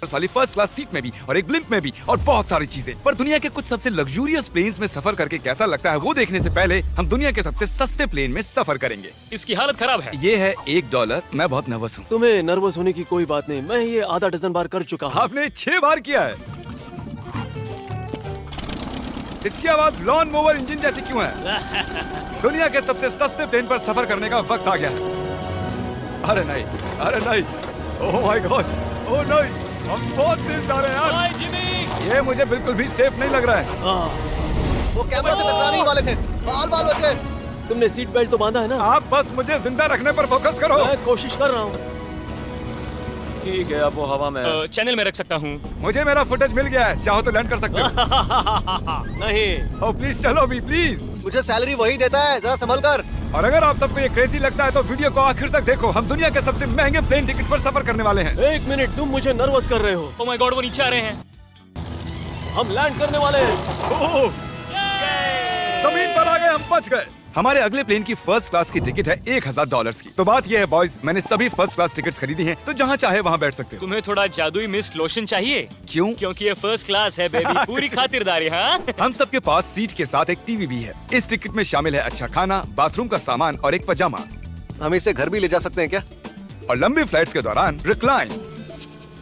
वाली first class seat में भी और एक ब्लिम्प में भी और बहुत सारी चीजें। पर दुनिया के कुछ सबसे लग्जूरियस प्लेन्स में सफर करके कैसा लगता है वो देखने से पहले हम दुनिया के सबसे सस्ते प्लेन में सफर करेंगे। इसकी हालत खराब है। ये है $1। मैं बहुत नर्वस हूँ। तुम्हें नर्वस होने की कोई बात नहीं, मैं ये आधा डजन बार कर चुका हूँ। आपने 6 बार किया है। इसकी आवाज लॉन मोवर इंजन जैसी क्यों है? दुनिया के सबसे सस्ते प्लेन पर सफर करने का वक्त आ गया है। अरे नहीं, अरे नहीं, ओह माय गॉड, ओह नहीं, हम बहुत तेज जा रहे हैं यार। हाय जिमी, ये मुझे बिल्कुल भी सेफ नहीं लग रहा है। वो कैमरा से टकराने ही वाले थे। बाल बाल बचे। तुमने सीट बेल्ट तो बांधा है ना? आप बस मुझे जिंदा रखने पर फोकस करो। मैं कोशिश कर रहा हूँ। ठीक है, अब वो हवा में है। चैनल में रख सकता हूँ। मुझे मेरा फुटेज मिल गया है, चाहो तो लैंड कर सकते हो। नहीं, ओह प्लीज चलो भी प्लीज। मुझे सैलरी वही देता है, जरा संभल कर। और अगर आप सबको ये क्रेजी लगता है तो वीडियो को आखिर तक देखो। हम दुनिया के सबसे महंगे प्लेन टिकट पर सफर करने वाले हैं। 1 मिनट, तुम मुझे नर्वस कर रहे हो। ओह माय गॉड, वो नीचे आ रहे हैं। हम लैंड करने वाले हैं। ओह, जमीन पर आ गए, हम बच गए। हमारे अगले प्लेन की फर्स्ट क्लास की टिकट है $1000 की। तो बात ये है बॉयज, मैंने सभी फर्स्ट क्लास टिकट्स खरीदी हैं, तो जहाँ चाहे वहाँ बैठ सकते हो। तुम्हें थोड़ा जादुई मिस्ट लोशन चाहिए? क्यों? क्योंकि ये फर्स्ट क्लास है बेबी, पूरी खातिरदारी। हाँ, हम सबके पास सीट के साथ एक टीवी भी है। इस टिकट में शामिल है अच्छा खाना, बाथरूम का सामान और एक पजामा। हम इसे घर भी ले जा सकते हैं क्या? और लंबी फ्लाइट्स के दौरान रिक्लाइन,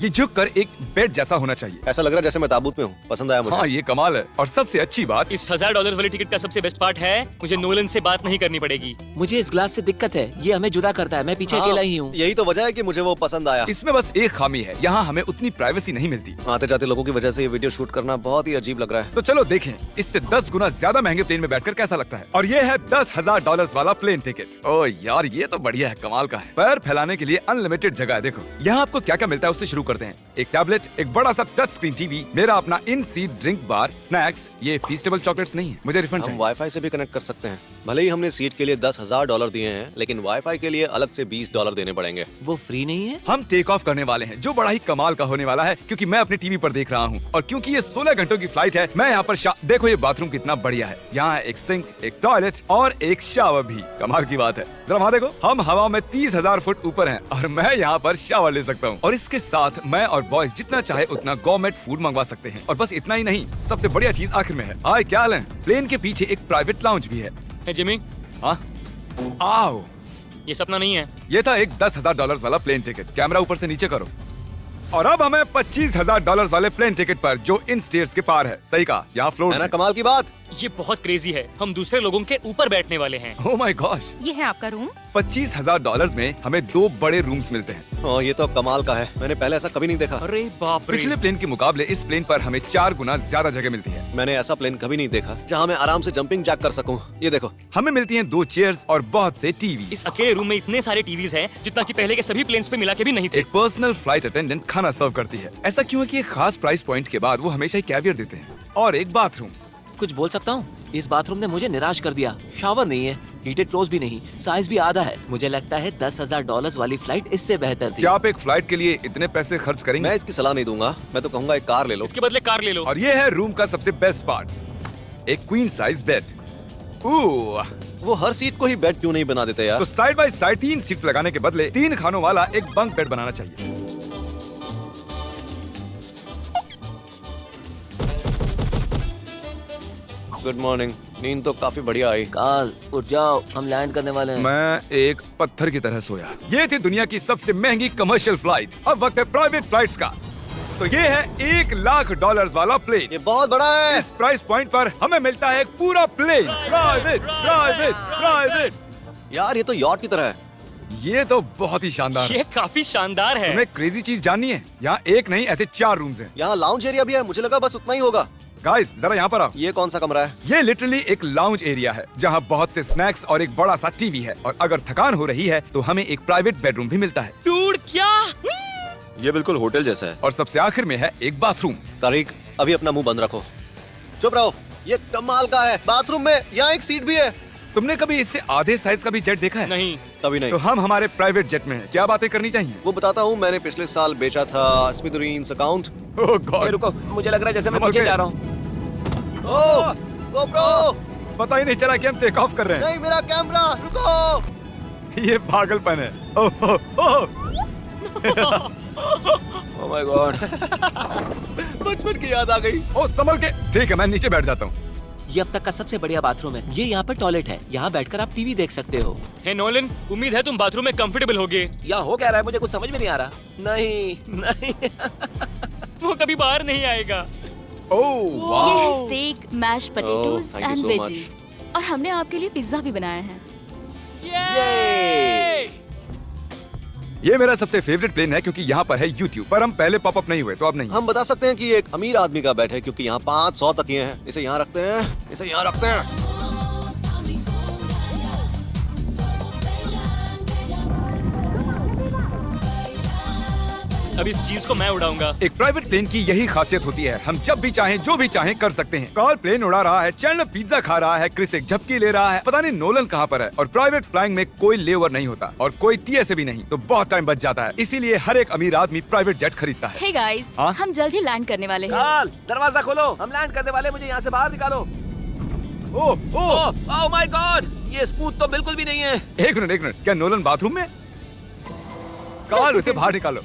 ये झुक कर एक बेड जैसा होना चाहिए। ऐसा लग रहा है जैसे मैं ताबूत में हूँ। पसंद आया मुझे। हाँ ये कमाल है। और सबसे अच्छी बात, इस $1000 वाली टिकट का सबसे बेस्ट पार्ट है, मुझे नोलन से बात नहीं करनी पड़ेगी। मुझे इस ग्लास से दिक्कत है, ये हमें जुदा करता है। मैं पीछे अकेला ही हूँ। यही तो वजह है कि मुझे वो पसंद आया। इसमें बस एक खामी है, यहाँ हमें उतनी प्राइवेसी नहीं मिलती। आते जाते लोगों की वजह से ये वीडियो शूट करना बहुत ही अजीब लग रहा है। तो चलो देखें इससे 10 गुना ज्यादा महंगे प्लेन में बैठकर कैसा लगता है। और ये है $10,000 वाला प्लेन टिकट। ओह यार ये तो बढ़िया है, कमाल का है। पैर फैलाने के लिए अनलिमिटेड जगह है। देखो यहाँ आपको क्या क्या मिलता है उससे शुरू करते हैं। एक टैबलेट, एक बड़ा सा टच स्क्रीन टीवी, मेरा अपना इन सीट ड्रिंक बार, स्नैक्स। ये फीस्टेबल चॉकलेट्स नहीं है, मुझे रिफंड हम चाहिए। वाईफाई से भी कनेक्ट कर सकते हैं। भले ही हमने सीट के लिए $10,000 दिए हैं, लेकिन वाईफाई के लिए अलग से $20 देने पड़ेंगे। वो फ्री नहीं है? हम टेक ऑफ करने वाले हैं, जो बड़ा ही कमाल का होने वाला है, क्योंकि मैं अपने टीवी पर देख रहा हूँ। और क्योंकि ये 16 घंटों की फ्लाइट है, मैं यहाँ पर देखो ये बाथरूम कितना बढ़िया है। यहाँ है एक सिंक, एक टॉयलेट और एक शावर भी। कमाल की बात है, जरा वहाँ देखो, हम हवा में 30,000 फुट ऊपर हैं और मैं यहाँ पर शावर ले सकता हूँ। और इसके साथ मैं और बॉयज जितना चाहे उतना गवर्नमेंट फूड मंगवा सकते हैं। और बस इतना ही नहीं, सबसे बढ़िया चीज आखिर में है। हाय क्या हाल है? प्लेन के पीछे एक प्राइवेट लाउंज भी है। है जिमी, हाँ आओ, ये सपना नहीं है। ये था एक $10,000 वाला प्लेन टिकट। कैमरा ऊपर से नीचे करो। और अब हमें $25,000 वाले प्लेन टिकट पर, जो इन स्टेयर्स के पार है। सही कहा, यहाँ फ्लोर है ना कमाल की बात? ये बहुत क्रेजी है, हम दूसरे लोगों के ऊपर बैठने वाले हैं। ओह माय गॉश, ये है आपका रूम। $25,000 में हमें 2 बड़े रूम्स मिलते हैं। ओह ये तो कमाल का है, मैंने पहले ऐसा कभी नहीं देखा। अरे बाप रे। पिछले प्लेन के मुकाबले इस प्लेन पर हमें 4 गुना ज्यादा जगह मिलती है। मैंने ऐसा प्लेन कभी नहीं देखा जहाँ मैं आराम से जंपिंग जैक कर सकूं। ये देखो, हमें मिलती हैं 2 चेयर्स और बहुत से टीवी। इस अकेले रूम में इतने सारे टीवीज हैं, जितना कि पहले के सभी प्लेन्स पे मिला के भी नहीं थे। एक पर्सनल फ्लाइट अटेंडेंट खाना सर्व करती है। ऐसा क्यों है कि एक खास प्राइस पॉइंट के बाद वो हमेशा ही कैवियर देते हैं। और एक बाथरूम। कुछ बोल सकता हूँ? इस बाथरूम ने मुझे निराश कर दिया। शावर नहीं है, हीटेड फ्लोर्स भी नहीं, साइज भी आधा है। मुझे लगता है $10,000 वाली फ्लाइट इससे बेहतर थी। क्या आप एक फ्लाइट के लिए इतने पैसे खर्च करेंगे? मैं इसकी सलाह नहीं दूंगा। मैं तो कहूँगा एक कार ले लो। इसके बदले कार ले लो। और ये है रूम का सबसे बेस्ट पार्ट, एक क्वीन साइज बेड। वो हर सीट को ही बेड क्यों नहीं बना देते यार? तो साइड बाय साइड 3 सीट्स लगाने के बदले 3 खानों वाला एक बंक बेड बनाना चाहिए। Good morning. नींद तो काफी बढ़िया आई। काल उठ जाओ, हम लैंड करने वाले हैं। मैं एक पत्थर की तरह सोया। ये थी दुनिया की सबसे महंगी कमर्शियल फ्लाइट। अब वक्त है प्राइवेट फ्लाइट्स का। तो ये है $1,00,000 वाला प्लेन। ये बहुत बड़ा है। इस प्राइस पॉइंट पर हमें मिलता है एक पूरा प्लेन। Private private private. यार ये तो यॉट की तरह है। ये तो बहुत ही शानदार है। ये काफी शानदार है। तुम्हें क्रेजी चीज जाननी है? यहाँ एक नहीं ऐसे 4 रूम्स हैं। यहाँ लाउंज एरिया भी है, मुझे लगा बस उतना ही होगा। गाइस जरा यहाँ पर आओ। ये कौन सा कमरा है? ये लिटरली एक लाउंज एरिया है, जहाँ बहुत से स्नैक्स और एक बड़ा सा टीवी है। और अगर थकान हो रही है तो हमें एक प्राइवेट बेडरूम भी मिलता है। डूड क्या? ये बिल्कुल होटल जैसा है। और सबसे आखिर में है एक बाथरूम। तारिक, अभी अपना मुंह बंद रखो, चुप रहो। ये कमाल का है। बाथरूम में यहाँ एक सीट भी है। तुमने कभी इससे आधे साइज का भी जेट देखा है? नहीं। कभी नहीं। तो हम हमारे प्राइवेट जेट में हैं। क्या बातें करनी चाहिए? वो बताता हूँ, मैंने पिछले साल बेचा था स्मिथुरीन्स अकाउंट। ओह गॉड, रुको, मुझे लग रहा है जैसे मैं समझ पीछे गए। जा रहा हूँ। ओह गोप्रो, पता ही नहीं चला कि हम टेक ऑफ कर रहे हैं। नहीं मेरा कैमरा, रुको। ये पागलपन है। Oh, oh, oh. Oh my god. बचपन की याद आ गई। ओ संभल के। ठीक है, मैं नीचे बैठ जाता हूँ। ये अब तक का सबसे बढ़िया बाथरूम है। ये यहाँ पर टॉयलेट है, यहाँ बैठकर आप टीवी देख सकते हो। हे नोलन, उम्मीद है तुम बाथरूम में कंफर्टेबल होगे। यहाँ हो क्या रहा है मुझे कुछ समझ में नहीं आ रहा। नहीं नहीं। वो कभी बाहर नहीं आएगा। ओह ये वाह। है steak, mash potatoes thank you and so veggies. और हमने आपके लिए पिज्जा भी बनाया है। ये मेरा सबसे फेवरेट प्लेन है क्योंकि यहाँ पर है YouTube, पर हम पहले पॉपअप नहीं हुए तो अब नहीं। हम बता सकते हैं कि ये एक अमीर आदमी का बेड है क्योंकि यहाँ 500 तकिए हैं। इसे यहाँ रखते हैं, इसे यहाँ रखते हैं। अब इस चीज को मैं उड़ाऊंगा। एक प्राइवेट प्लेन की यही खासियत होती है, हम जब भी चाहें जो भी चाहें कर सकते हैं। कार्ल प्लेन उड़ा रहा है, चैंडलर पिज्जा खा रहा है, क्रिस एक झपकी ले रहा है, पता नहीं नोलन कहाँ पर है। और प्राइवेट फ्लाइंग में कोई लेओवर नहीं होता और कोई TSA भी नहीं, तो बहुत टाइम बच जाता है। इसीलिए हर एक अमीर आदमी प्राइवेट जेट खरीदता है। हे गाइस, हाँ? हम जल्द ही लैंड करने वाले हैं। कार्ल, दरवाजा खोलो, हम लैंड करने वाले, मुझे यहाँ से बाहर निकालो। ओह ओह, ओह माय गॉड, ये स्मूथ तो बिल्कुल भी नहीं है। एक मिनट, क्या नोलन बाथरूम में? कार्ल, उसे बाहर निकालो।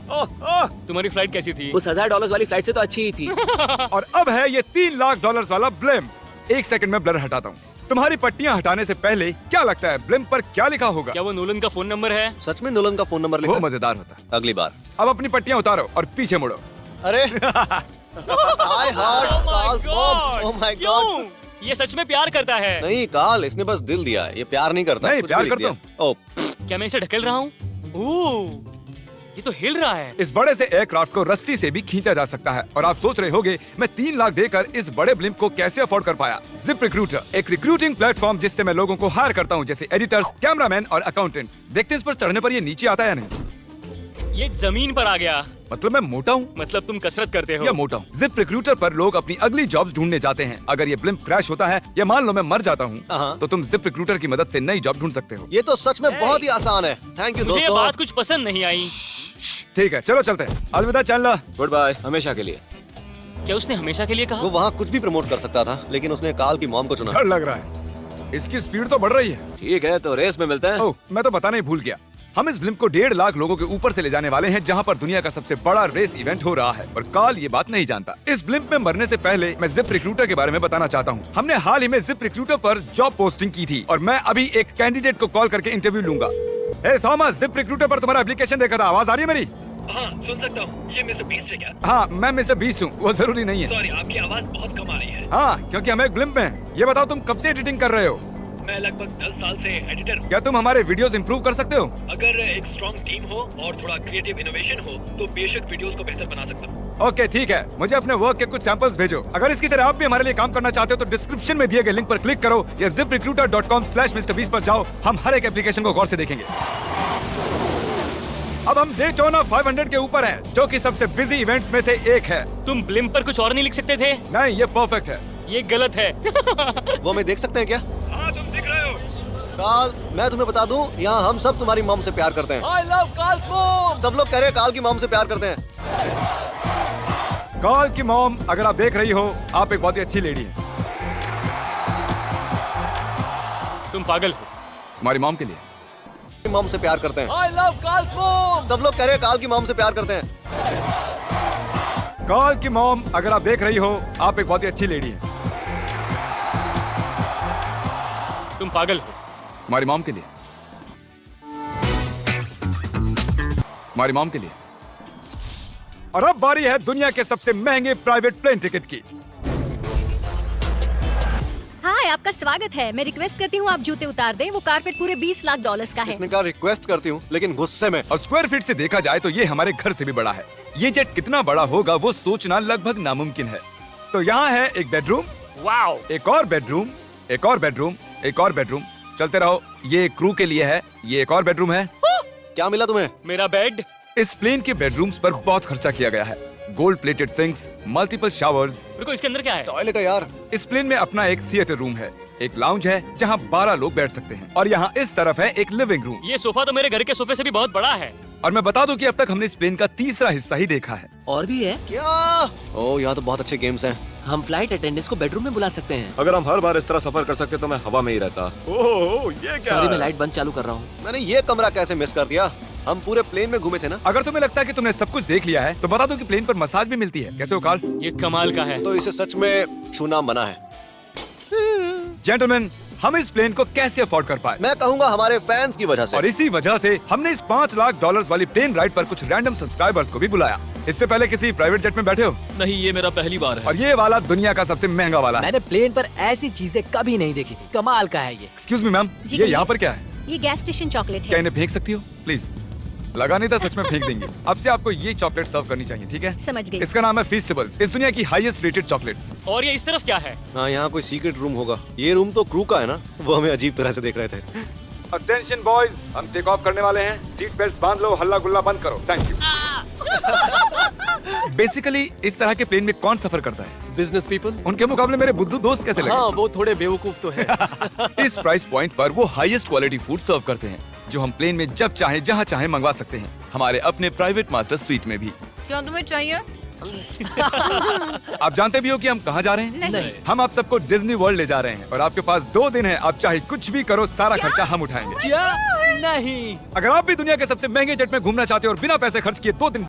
ओह ओह, तुम्हारी फ्लाइट कैसी थी? उस $1000 वाली फ्लाइट से तो अच्छी ही थी। और अब है ये $3 लाख वाला ब्लिम। एक सेकंड में ब्लर हटाता हूँ। तुम्हारी पट्टियाँ हटाने से पहले क्या लगता है ब्लिम पर क्या लिखा होगा? क्या वो नोलन का फोन नंबर है? सच में नोलन का फोन नंबर वो लिखा? मजेदार होता है। अगली बार। अब अपनी पट्टियाँ उतारो और पीछे मुड़ो। अरे I hurt Carl's mom. Oh my god. क्यों? ये सच में प्यार करता है। नहीं कार्ल, इसने बस दिल दिया है, ये प्यार नहीं करता। नहीं, कुछ प्यार भी लिख करता दिया। ओह, क्या मैं इसे ढकेल रहा हूँ? ओह, ये तो हिल रहा है। इस बड़े से एयरक्राफ्ट को रस्सी से भी खींचा जा सकता है। और आप सोच रहे होंगे मैं 3 लाख देकर इस बड़े ब्लिम्प को कैसे अफोर्ड कर पाया। जिप रिक्रूटर, एक रिक्रूटिंग प्लेटफॉर्म जिससे मैं लोगों को हायर करता हूँ, जैसे एडिटर्स, कैमरामैन और अकाउंटेंट्स। देखते हैं इस पर चढ़ने पर ये नीचे आता है या नहीं। ये जमीन पर आ गया। मतलब मैं मोटा हूँ मतलब तुम कसरत करते हो। या मोटा हूँ। जिप रिक्रूटर पर लोग अपनी अगली जॉब्स ढूंढने जाते हैं। अगर ये ब्लिम्प क्रैश होता है या मान लो मैं मर जाता हूँ, हाँ। तो तुम जिप रिक्रूटर की मदद से नई जॉब ढूंढ सकते हो। ये तो सच में बहुत ही आसान है। थैंक यू मुझे ये दोस्तों। बात कुछ पसंद नहीं आई। ठीक है, चलो चलते हैं। अलविदा चैंडलर। गुड बाय, हमेशा के लिए। क्या उसने हमेशा के लिए कहा? वो वहाँ कुछ भी प्रमोट कर सकता था, लेकिन उसने कार्ल की मॉम को चुना। डर लग रहा है, इसकी स्पीड तो बढ़ रही है। ठीक है, तो रेस में मिलते हैं। ओह, मैं तो बताना ही भूल गया। हम इस ब्लिम्प को 1.5 लाख लोगों के ऊपर से ले जाने वाले हैं, जहां पर दुनिया का सबसे बड़ा रेस इवेंट हो रहा है। और कार्ल ये बात नहीं जानता। इस ब्लिम्प में मरने से पहले मैं जिप रिक्रूटर के बारे में बताना चाहता हूं। हमने हाल ही में जिप रिक्रूटर पर जॉब पोस्टिंग की थी और मैं अभी एक कैंडिडेट को कॉल करके इंटरव्यू लूंगा। हे थॉमस, जिप रिक्रूटर पर तुम्हारा एप्लीकेशन देखा था। आवाज आ रही है मेरी? हाँ, सुन सकता हूँ। ये मिस्टर बीस्ट है क्या? हाँ, मैं मिस्टर बीस्ट हूँ। वो जरूरी नहीं है। सॉरी, आपकी आवाज बहुत कम आ रही है। हाँ, क्योंकि हम एक ब्लिम्प में हैं। ये बताओ तुम कब से एडिटिंग कर रहे हो? मैं लगभग 10 साल से एडिटर हूँ। क्या तुम हमारे वीडियोस इंप्रूव कर सकते हो? अगर एक स्ट्रॉन्ग टीम हो और थोड़ा क्रिएटिव इनोवेशन हो तो बेशक वीडियोस को बेहतर बना सकता हूँ। ओके, ठीक है। मुझे अपने वर्क के कुछ सैंपल्स भेजो। अगर इसकी तरह आप भी हमारे लिए काम करना चाहते हो तो डिस्क्रिप्शन में दिए गए लिंक पर क्लिक करो या ziprecruiter.com/MrBeast पर जाओ। हम हर एक एप्लीकेशन को गौर से देखेंगे। अब हम डेटोना 500 के ऊपर हैं, जो कि सबसे बिजी इवेंट्स में से एक है। तुम ब्लिम्प पर कुछ और नहीं लिख सकते थे? नहीं, ये परफेक्ट है। ये गलत है। वो हमें देख सकते हैं क्या? हाँ, तुम दिख रहे हो। कार्ल, मैं तुम्हें बता दूं, यहाँ हम सब तुम्हारी मॉम से प्यार करते हैं। I love Carl's mom. सब लोग कह रहे हैं कार्ल की मॉम से प्यार करते हैं। कार्ल की मॉम, अगर आप देख रही हो, आप एक बहुत ही अच्छी लेडी हैं। तुम पागल हो। हमारी मॉम के लिए। मॉम से प्यार करते हैं। I love Carl's mom. सब लोग कह रहे हैं कार्ल की मॉम से प्यार करते हैं। कार्ल की मॉम, अगर आप देख रही हो, आप एक बहुत ही अच्छी लेडी हैं। तुम पागल हो। हमारी मॉम के लिए। हमारी मॉम के लिए। और अब बारी है दुनिया के सबसे महंगे प्राइवेट प्लेन टिकट की। हाय, आपका स्वागत है। मैं रिक्वेस्ट करती हूँ आप जूते उतार दें। वो कारपेट पूरे $20 लाख का है। इसने कहा रिक्वेस्ट करती हूँ, लेकिन गुस्से में। और स्क्वायर फीट से देखा जाए तो ये हमारे घर से भी बड़ा है। ये जेट कितना बड़ा होगा वो सोचना लगभग नामुमकिन है। तो यहाँ है एक बेडरूम, वाओ। एक और बेडरूम, एक और बेडरूम, एक और बेडरूम। चलते रहो। ये क्रू के लिए है। ये एक और बेडरूम है। क्या मिला तुम्हें? मेरा बेड। इस प्लेन के बेडरूम्स पर बहुत खर्चा किया गया है। Gold plated sinks, multiple showers. रुको, इसके अंदर क्या है? टॉयलेट है यार। इस प्लेन में अपना एक थिएटर रूम है, एक लाउंज है जहाँ 12 लोग बैठ सकते हैं, और यहाँ इस तरफ है एक लिविंग रूम। ये सोफा तो मेरे घर के सोफे से भी बहुत बड़ा है। और मैं बता दूं कि अब तक हमने इस प्लेन का तीसरा हिस्सा ही देखा है। और भी है। क्या? ओह, यहाँ तो बहुत अच्छे गेम्स हैं। हम फ्लाइट अटेंडेंट्स को बेडरूम में बुला सकते हैं। अगर हम हर बार इस तरह सफर कर सकते तो मैं हवा में ही रहता। ओह, ये क्या? सॉरी, मैं लाइट बंद चालू कर रहा हूँ। मैंने ये कमरा कैसे मिस कर दिया? हम पूरे प्लेन में घूमे थे ना। अगर तुम्हें लगता है कि तुमने सब कुछ देख लिया है तो बता दो कि प्लेन पर मसाज भी मिलती है। कैसे हो कार्ल? ये कमाल का है। तो इसे सच में छूना मना है। जेंटलमैन, हम इस प्लेन को कैसे अफोर्ड कर पाए? मैं कहूँगा हमारे फैंस की वजह से। और इसी वजह से हमने इस $5 लाख वाली प्लेन राइड पर कुछ रैंडम सब्सक्राइबर्स को भी बुलाया। इससे पहले किसी प्राइवेट जेट में बैठे हो? नहीं, ये मेरा पहली बार है। और ये वाला दुनिया का सबसे महंगा वाला है। मैंने प्लेन पर ऐसी चीजें कभी नहीं देखी थी। कमाल का है ये। एक्सक्यूज मी मैम, जी ये कहिए। यहाँ पर क्या है? ये गैस स्टेशन चॉकलेट क्या है। इन्हें फेंक सकती हो प्लीज? लगा नहीं था, सच में फेंक देंगे। अब से आपको ये चॉकलेट सर्व करनी चाहिए, ठीक है? समझ गई। इसका नाम है फीस्टेबल्स, इस दुनिया की हाईएस्ट रेटेड चॉकलेट्स। और ये इस तरफ क्या है? हाँ, यहाँ कोई सीक्रेट रूम होगा। ये रूम तो क्रू का है ना, वो हमें अजीब तरह से देख रहे थे। अटेंशन बॉयज, हम टेक ऑफ करने वाले हैं। सीट बेल्ट बांध लो, हल्ला गुल्ला बंद करो। Thank you. बेसिकली इस तरह के प्लेन में कौन सफर करता है? Business people. उनके मुकाबले मेरे बुद्धू दोस्त कैसे लगे? हाँ, वो थोड़े बेवकूफ तो है। इस प्राइस पॉइंट पर वो हाईएस्ट क्वालिटी फूड सर्व करते हैं, जो हम प्लेन में जब चाहे जहाँ चाहे मंगवा सकते हैं, हमारे अपने प्राइवेट मास्टर स्वीट में भी। क्या तुम्हें चाहिए? आप जानते भी हो कि हम कहाँ जा रहे हैं? नहीं। हम आप सबको डिज्नी वर्ल्ड ले जा रहे हैं और आपके पास 2 दिन है। आप चाहे कुछ भी करो, सारा खर्चा हम उठाएंगे। क्या? नहीं। अगर आप भी दुनिया के सबसे महंगे जेट में घूमना चाहते हो और बिना पैसे खर्च किए 2 दिन